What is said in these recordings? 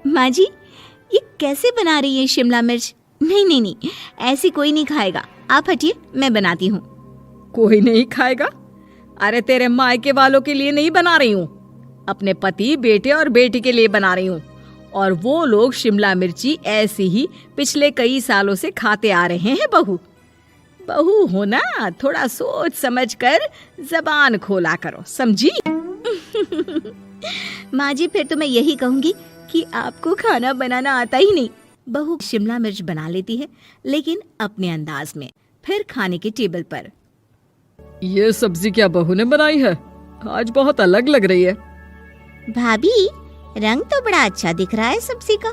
माँ जी, ये कैसे बना रही है शिमला मिर्च? नहीं नहीं नहीं, ऐसी कोई नहीं खाएगा। आप हटिए, मैं बनाती हूँ। कोई नहीं खाएगा? अरे तेरे मायके वालों के लिए नहीं बना रही हूँ, अपने पति, बेटे और बेटी के लिए बना रही हूँ। और वो लोग शिमला मिर्ची ऐसी ही पिछले कई सालों से खाते आ रहे हैं। बहू बहू हो ना, थोड़ा सोच समझ कर जबान खोला करो, समझी? माँ जी, फिर तो मैं यही कहूँगी कि आपको खाना बनाना आता ही नहीं। बहू शिमला मिर्च बना लेती है, लेकिन अपने अंदाज में। फिर खाने के टेबल पर, ये सब्जी क्या बहू ने बनाई है? आज बहुत अलग लग रही है। भाभी, रंग तो बड़ा अच्छा दिख रहा है सब्जी का।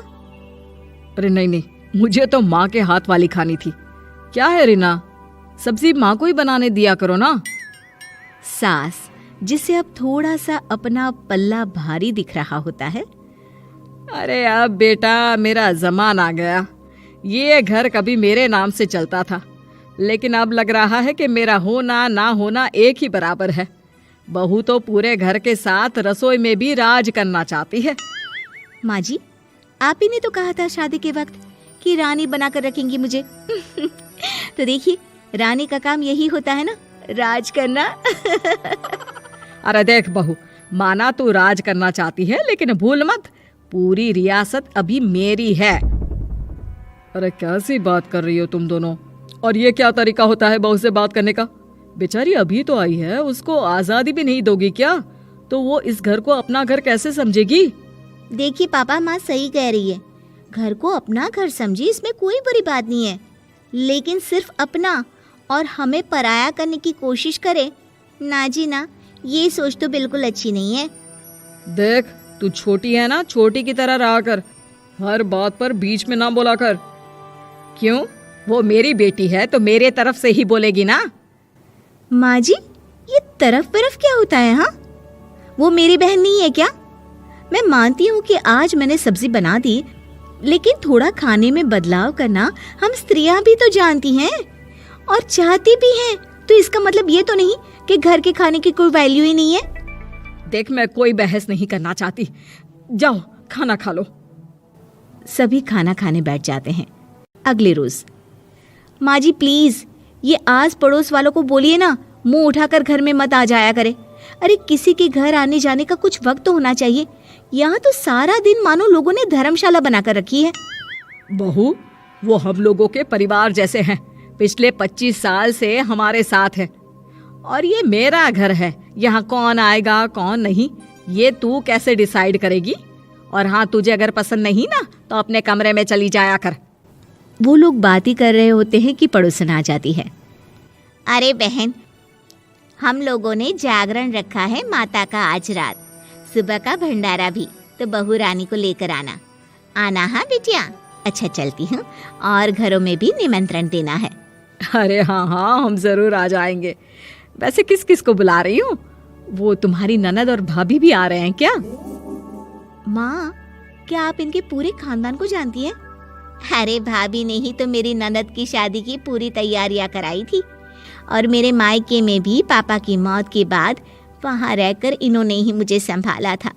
अरे नहीं नहीं, मुझे तो माँ के हाथ वाली खानी थी। क्या है रीना, सब्जी माँ को ही बनाने दिया करो ना। सास, जिसे अब थोड़ा सा अपना पल्ला भारी दिख रहा होता है। अरे अब बेटा मेरा जमाना आ गया। ये घर कभी मेरे नाम से चलता था, लेकिन अब लग रहा है कि मेरा होना ना होना एक ही बराबर है। बहू तो पूरे घर के साथ रसोई में भी राज करना चाहती है। माँ जी, आप ही ने तो कहा था शादी के वक्त कि रानी बनाकर रखेंगी मुझे। तो देखिए, रानी का काम यही होता है ना, राज करना। अरे देख बहू, माना तू राज करना चाहती है, लेकिन भूल मत, पूरी रियासत अभी मेरी है। अरे कैसी बात कर रही हो तुम दोनों? और ये क्या तरीका होता है बहू से बात करने का? बेचारी अभी तो आई है, उसको आजादी भी नहीं दोगी क्या? तो वो इस घर को अपना घर कैसे समझेगी? देखिए पापा, माँ सही कह रही है। घर को अपना घर समझी, इसमें कोई बुरी बात नहीं है। लेकिन सिर्फ अपना और हमें पराया करने की कोशिश करे ना जी ना, ये सोच तो बिल्कुल अच्छी नहीं है। देख, तू छोटी है ना, छोटी की तरह रहा कर, हर बात पर बीच में ना बोला कर। क्यों? वो मेरी बेटी है तो मेरे तरफ से ही बोलेगी ना। माँ जी, ये तरफ क्या होता है? हाँ, वो मेरी बहन नहीं है क्या? मैं मानती हूँ कि आज मैंने सब्जी बना दी, लेकिन थोड़ा खाने में बदलाव करना हम स्त्रियां भी तो जानती हैं और चाहती भी हैं। तो इसका मतलब ये तो नहीं कि घर के खाने की कोई वैल्यू ही नहीं है। देख, मैं कोई बहस नहीं करना चाहती, जाओ खाना खा लो। सभी खाना खाने बैठ जाते हैं। अगले रोज, माँ जी प्लीज, ये आस पड़ोस वालों को बोलिए ना, मुंह उठाकर घर में मत आ जाया करे। अरे किसी के घर आने जाने का कुछ वक्त तो होना चाहिए। यहाँ तो सारा दिन मानो लोगों ने धर्मशाला बनाकर रखी है। बहू, वो हम लोगों के परिवार जैसे हैं, पिछले 25 साल से हमारे साथ है। और ये मेरा घर है, यहाँ कौन आएगा कौन नहीं ये तू कैसे डिसाइड करेगी? और हाँ, तुझे अगर पसंद नहीं ना तो अपने कमरे में चली जाया कर। वो लोग बात ही कर रहे होते हैं कि पड़ोसन आ जाती है। अरे बहन, हम लोगों ने जागरण रखा है माता का आज रात, सुबह का भंडारा भी, तो बहू रानी को लेकर आना हाँ बिटिया। अच्छा चलती हूँ, और घरों में भी निमंत्रण देना है। अरे हाँ हाँ, हम जरूर आ जाएंगे। वैसे किस किस को बुला रही हूँ? वो तुम्हारी ननद और भाभी भी आ रहे हैं क्या? माँ, क्या आप इनके पूरे खानदान को जानती हैं? अरे भाभी ने ही तो मेरी ननद की शादी की पूरी तैयारियां कराई थी, और मेरे मायके में भी पापा की मौत के बाद वहाँ रहकर इन्होंने ही मुझे संभाला था।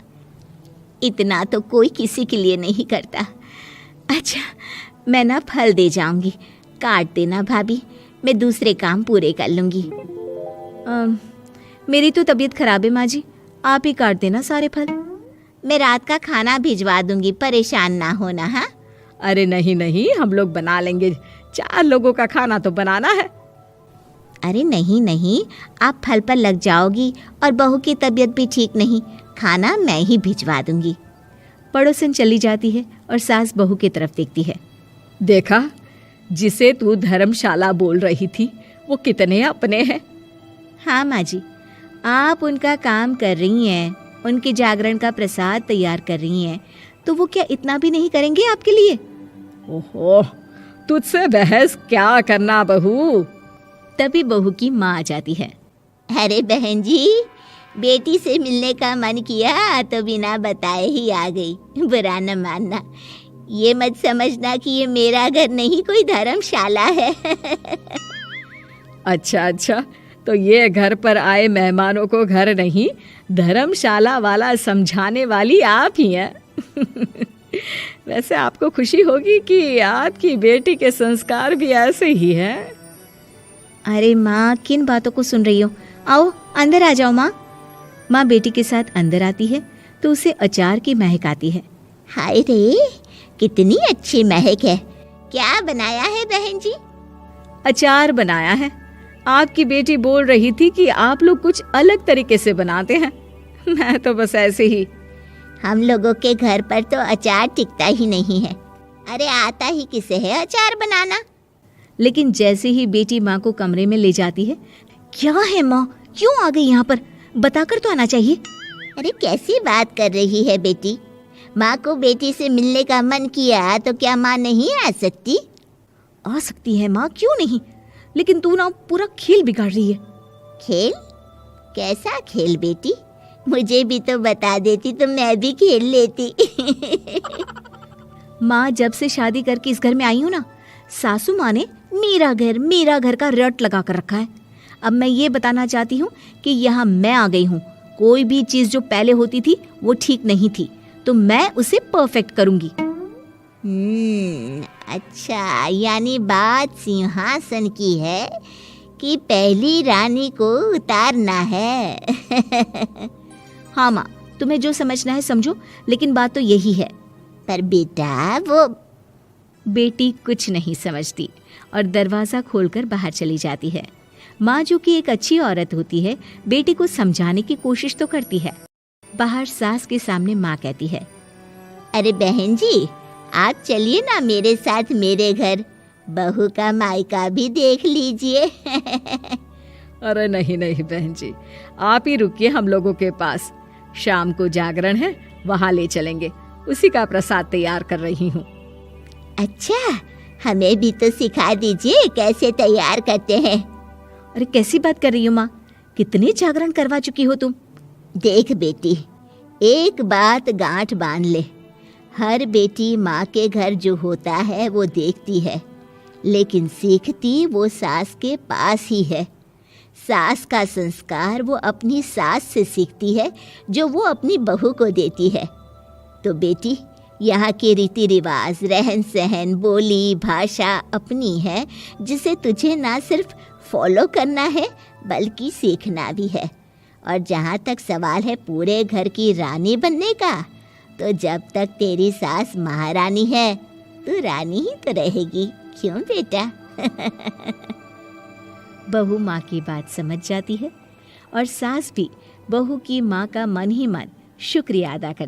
इतना तो कोई किसी के लिए नहीं करता। अच्छा, मैं ना फल दे जाऊंगी, काट देना भाभी, मैं दूसरे काम पूरे कर लूंगी। मेरी तो तबीयत खराब है माँ जी, आप ही काट देना सारे फल। मैं रात का खाना भिजवा दूंगी, परेशान ना होना। हाँ? अरे नहीं नहीं, हम लोग बना लेंगे, 4 लोगों का खाना तो बनाना है। अरे नहीं नहीं, आप फल पर लग जाओगी, और बहू की तबीयत भी ठीक नहीं, खाना मैं ही भिजवा दूंगी। पड़ोसन चली जाती है और सास बहू की तरफ देखती है। देखा, जिसे तू धर्मशाला बोल रही थी वो कितने अपने हैं। हाँ माँ जी, आप उनका काम कर रही हैं, उनके जागरण का प्रसाद तैयार कर रही हैं, तो वो क्या इतना भी नहीं करेंगे आपके लिए? ओहो, तुझसे बहस क्या करना बहू। तभी बहू की माँ आ जाती है। अरे बहन जी, बेटी से मिलने का मन किया तो बिना बताए ही आ गई, बुरा न मानना। ये मत समझना कि ये मेरा घर नहीं, कोई धर्मशाला है। अच्छा अच्छा, तो ये घर पर आए मेहमानों को घर नहीं धर्मशाला वाला समझाने वाली आप ही हैं। वैसे आपको खुशी होगी कि आपकी बेटी के संस्कार भी ऐसे ही हैं। अरे माँ, किन बातों को सुन रही हो? आओ अंदर आ जाओ माँ। माँ बेटी के साथ अंदर आती है तो उसे अचार की महक आती है। हाय रे, कितनी अच्छी महक है। क्या बनाया है बहन जी? अचार बनाया है। आपकी बेटी बोल रही थी कि आप लोग कुछ अलग तरीके से बनाते हैं। मैं तो बस ऐसे ही। हम लोगों के घर पर तो अचार टिकता ही नहीं है। अरे आता ही किसे है अचार बनाना? लेकिन जैसे ही बेटी माँ को कमरे में ले जाती है, क्या है माँ, क्यों आ गई यहाँ पर? बताकर तो आना चाहिए। अरे कैसी बात कर रही है बेटी? माँ को बेटी से मिलने का मन किया तो क्या माँ नहीं आ सकती? आ सकती है माँ, क्यों नहीं, लेकिन तू ना पूरा खेल बिगाड़ रही है। खेल? कैसा खेल बेटी? मुझे भी तो बता देती तो मैं भी खेल लेती। माँ, जब से शादी करके इस घर में आई हूँ ना, सासू माँ ने मेरा घर का रट लगा कर रखा है। अब मैं ये बताना चाहती हूँ कि यहाँ मैं आ गई हूँ। कोई भी चीज़ जो पहले होती थी वो ठीक नहीं थी, तो मैं उसे परफेक्ट करूँगी। अच्छा, यानी बात सिंहासन की है कि पहली रानी को उतारना है। हाँ माँ, तुम्हें जो समझना है समझो, लेकिन बात तो यही है। पर बेटा वो... बेटी कुछ नहीं समझती और दरवाज़ा खोलकर बाहर चली जाती है। माँ, जो कि एक अच्छी औरत होती है, बेटी को समझाने की कोशिश तो करती है। बाहर सास के सामने माँ कहती है, अरे बहन जी, आप चलिए ना मेरे साथ मेरे घर, बहू का मायका भी देख लीजिए। अरे नहीं नहीं बहन जी, आप ही रुकिए हम लोगों के पास। शाम को जागरण है, वहाँ ले चलेंगे। उसी का प्रसाद तैयार कर रही हूँ। अच्छा, हमें भी तो सिखा दीजिए कैसे तैयार करते हैं। अरे कैसी बात कर रही हो माँ, कितने जागरण करवा चुकी हो तुम। देख बेटी, एक बात गांठ बांध ले, हर बेटी माँ के घर जो होता है वो देखती है, लेकिन सीखती वो सास के पास ही है। सास का संस्कार वो अपनी सास से सीखती है, जो वो अपनी बहू को देती है। तो बेटी, यहाँ के रीति रिवाज, रहन सहन, बोली भाषा अपनी है, जिसे तुझे ना सिर्फ फॉलो करना है बल्कि सीखना भी है। और जहाँ तक सवाल है पूरे घर की रानी बनने का, तो जब तक तेरी सास महारानी है, तू रानी ही तो रहेगी। क्यों बेटा? बहू माँ की बात समझ जाती है और सास भी बहू की माँ का मन ही मन शुक्रिया अदा करती है।